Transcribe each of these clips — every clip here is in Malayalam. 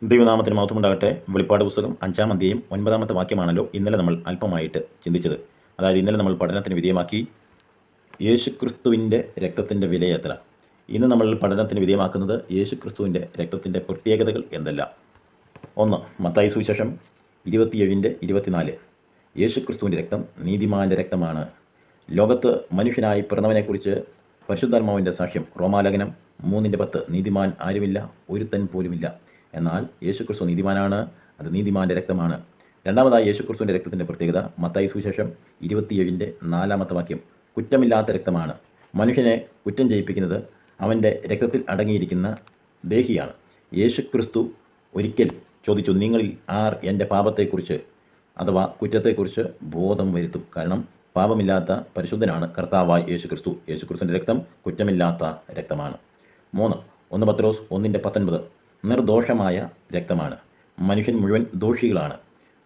ദൈവനാമത്തിന് മഹത്വമുണ്ടാകട്ടെ. വെളിപ്പാട് പുസ്തകം 5-ാം അധ്യായം 9-ാമത്തെ വാക്യമാണല്ലോ ഇന്നലെ നമ്മൾ അല്പമായിട്ട് ചിന്തിച്ചത്. അതായത് ഇന്നലെ നമ്മൾ പഠനത്തിന് വിധേയമാക്കി യേശുക്രിസ്തുവിൻ്റെ രക്തത്തിൻ്റെ വില എത്ര. ഇന്ന് നമ്മൾ പഠനത്തിന് വിധേയമാക്കുന്നത് യേശുക്രിസ്തുവിൻ്റെ രക്തത്തിൻ്റെ പ്രത്യേകതകൾ എന്തെല്ലാം. 1. മത്തായി സുവിശേഷം 27:24. യേശുക്രിസ്തുവിൻ്റെ രക്തം നീതിമാൻ്റെ രക്തമാണ്. ലോകത്ത് മനുഷ്യനായി പിറന്നവനെക്കുറിച്ച് പരിശുദ്ധാത്മാവിൻ്റെ സാക്ഷ്യം. റോമാലേഖനം 3:10. നീതിമാൻ ആരുമില്ല, ഒരുത്തൻ പോലുമില്ല. എന്നാൽ യേശുക്രിസ്തു നീതിമാനാണ്, അത് നീതിമാൻ്റെ രക്തമാണ്. രണ്ടാമതായി യേശുക്രിസ്തുവിൻ്റെ രക്തത്തിൻ്റെ പ്രത്യേകത മത്തായി സുവിശേഷം 27:4 വാക്യം. കുറ്റമില്ലാത്ത രക്തമാണ്. മനുഷ്യനെ കുറ്റം ചെയ്യിപ്പിക്കുന്നത് അവൻ്റെ രക്തത്തിൽ അടങ്ങിയിരിക്കുന്ന ദേഹിയാണ്. യേശുക്രിസ്തു ഒരിക്കൽ ചോദിച്ചു, നിങ്ങളിൽ ആർ എൻ്റെ പാപത്തെക്കുറിച്ച് അഥവാ കുറ്റത്തെക്കുറിച്ച് ബോധം വരുത്തും. കാരണം പാപമില്ലാത്ത പരിശുദ്ധനാണ് കർത്താവായ യേശുക്രിസ്തു. യേശുക്രിസ്തുവിൻ്റെ രക്തം കുറ്റമില്ലാത്ത രക്തമാണ്. 1 പത്രോസ് 1:19. നിർദോഷമായ രക്തമാണ്. മനുഷ്യൻ മുഴുവൻ ദോഷികളാണ്.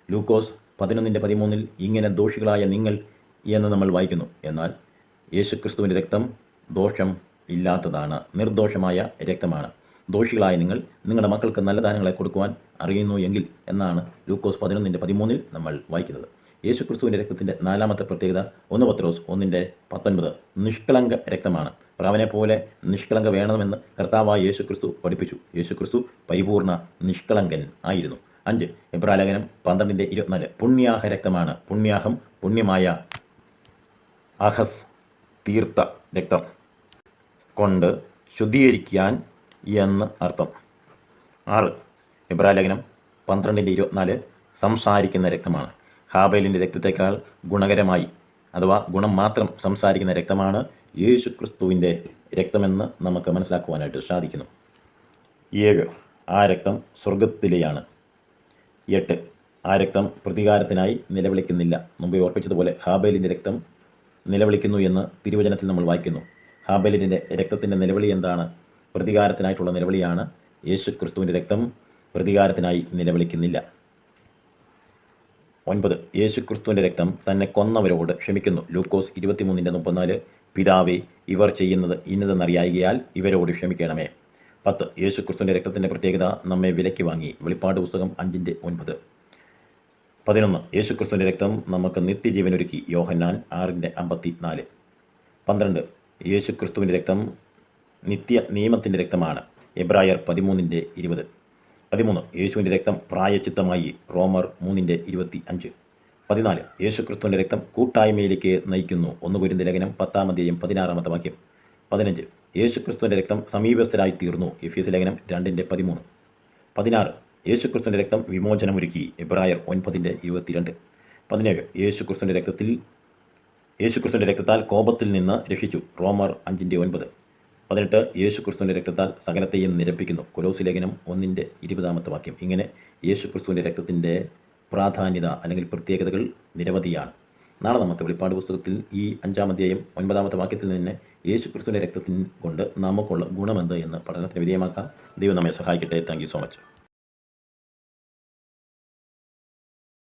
ലൂക്കോസ് 11:13 ഇങ്ങനെ ദോഷികളായ നിങ്ങൾ എന്ന് നമ്മൾ വായിക്കുന്നു. എന്നാൽ യേശുക്രിസ്തുവിൻ്റെ രക്തം ദോഷം ഇല്ലാത്തതാണ്, നിർദോഷമായ രക്തമാണ്. ദോഷികളായ നിങ്ങൾ നിങ്ങളുടെ മക്കൾക്ക് നല്ല ദാനങ്ങളെ കൊടുക്കുവാൻ അറിയുന്നു എങ്കിൽ എന്നാണ് ലൂക്കോസ് 11:13 നമ്മൾ വായിക്കുന്നത്. യേശുക്രിസ്തുവിൻ്റെ രക്തത്തിൻ്റെ നാലാമത്തെ പ്രത്യേകത 1 പത്രോസ് 1:19 നിഷ്കളങ്ക രക്തമാണ്. പ്രാവനെ പോലെ നിഷ്കളങ്ക വേണമെന്ന് കർത്താവായ യേശുക്രിസ്തു പഠിപ്പിച്ചു. യേശുക്രിസ്തു പരിപൂർണ നിഷ്കളങ്കൻ ആയിരുന്നു. 5 എബ്രായലേഖനം 12:24 പുണ്യാഹ രക്തമാണ്. പുണ്യാഹം പുണ്യമായ അഹസ് തീർത്ത രക്തം കൊണ്ട് ശുദ്ധീകരിക്കാൻ എന്ന് അർത്ഥം. 6 എബ്രായലേഖനം 12:24 സംസാരിക്കുന്ന രക്തമാണ്. ഹാബേലിൻ്റെ രക്തത്തേക്കാൾ ഗുണകരമായി അഥവാ ഗുണം മാത്രം സംസാരിക്കുന്ന രക്തമാണ് യേശുക്രിസ്തുവിൻ്റെ രക്തമെന്ന് നമുക്ക് മനസ്സിലാക്കുവാനായിട്ട് സാധിക്കുന്നു. 7 ആ രക്തം സ്വർഗത്തിലെയാണ്. 8 ആ രക്തം പ്രതികാരത്തിനായി നിലവിളിക്കുന്നില്ല. മുമ്പ് ഓർപ്പിച്ചതുപോലെ ഹാബേലിൻ്റെ രക്തം നിലവിളിക്കുന്നു എന്ന് തിരുവചനത്തിൽ നമ്മൾ വായിക്കുന്നു. ഹാബേലിൻ്റെ രക്തത്തിൻ്റെ നിലവിളി എന്താണ്? പ്രതികാരത്തിനായിട്ടുള്ള നിലവിളിയാണ്. യേശുക്രിസ്തുവിൻ്റെ രക്തം പ്രതികാരത്തിനായി നിലവിളിക്കുന്നില്ല. 9 യേശുക്രിസ്തുവിൻ്റെ രക്തം തന്നെ കൊന്നവരോട് ക്ഷമിക്കുന്നു. ലൂക്കോസ് 23:34 പിതാവേ ഇവർ ചെയ്യുന്നത് ഇന്നതെന്നറിയായികയാൽ ഇവരോട് ക്ഷമിക്കണമേ. 10 യേശുക്രിസ്തുവിൻ്റെ രക്തത്തിൻ്റെ പ്രത്യേകത നമ്മെ വിലയ്ക്ക് വാങ്ങി. വെളിപ്പാട് പുസ്തകം 5:9. 11 യേശുക്രിസ്തുവിൻ്റെ രക്തം നമുക്ക് നിത്യജീവനൊരുക്കി. യോഹന്നാൻ 6:54. 12 യേശുക്രിസ്തുവിൻ്റെ രക്തം നിത്യ നിയമത്തിൻ്റെ രക്തമാണ്. എബ്രായർ 13:20. 13 യേശുവിൻ്റെ രക്തം പ്രായച്ചിത്തമായി. റോമർ 3:25. 14 യേശുക്രിസ്തുവിൻ്റെ രക്തം കൂട്ടായ്മയിലേക്ക് നയിക്കുന്നു. 1 കൊരിന്ത്യർ ലേഖനം 10:16 വാക്യം. 15 യേശുക്രിസ്തുവിൻ്റെ രക്തം സമീപസ്ഥരായി തീർന്നു. എഫേസ്യ ലേഖനം 2:13. 16 യേശുക്രിസ്തുവിൻ്റെ രക്തം വിമോചനമൊരുക്കി. എബ്രായർ 9:22. 17 യേശുക്രിസ്തുവിൻ്റെ രക്തത്താൽ കോപത്തിൽ നിന്ന് രക്ഷിച്ചു. റോമർ 5:9. 18 യേശുക്രിസ്തുവിൻ്റെ രക്തത്താൽ സകലത്തെയും നിരപ്പിക്കുന്നു. കൊലോസ്യ ലേഖനം 1:20 വാക്യം. ഇങ്ങനെ യേശുക്രിസ്തുവിൻ്റെ രക്തത്തിൻ്റെ പ്രാധാന്യത അല്ലെങ്കിൽ പ്രത്യേകതകൾ നിരവധിയാണ്. നാളെ നമുക്ക് വെളിപ്പാട് പുസ്തകത്തിൽ ഈ 5-ാം അധ്യായം 9-ാമത്തെ വാക്യത്തിൽ നിന്ന് യേശുക്രിസ്തുവിൻ്റെ രക്തത്തിന് കൊണ്ട് നമുക്കുള്ള ഗുണമെന്ത് എന്ന് പഠനത്തിന് വിധേയമാക്കാം. ദൈവം നമ്മെ സഹായിക്കട്ടെ. Thank you so much.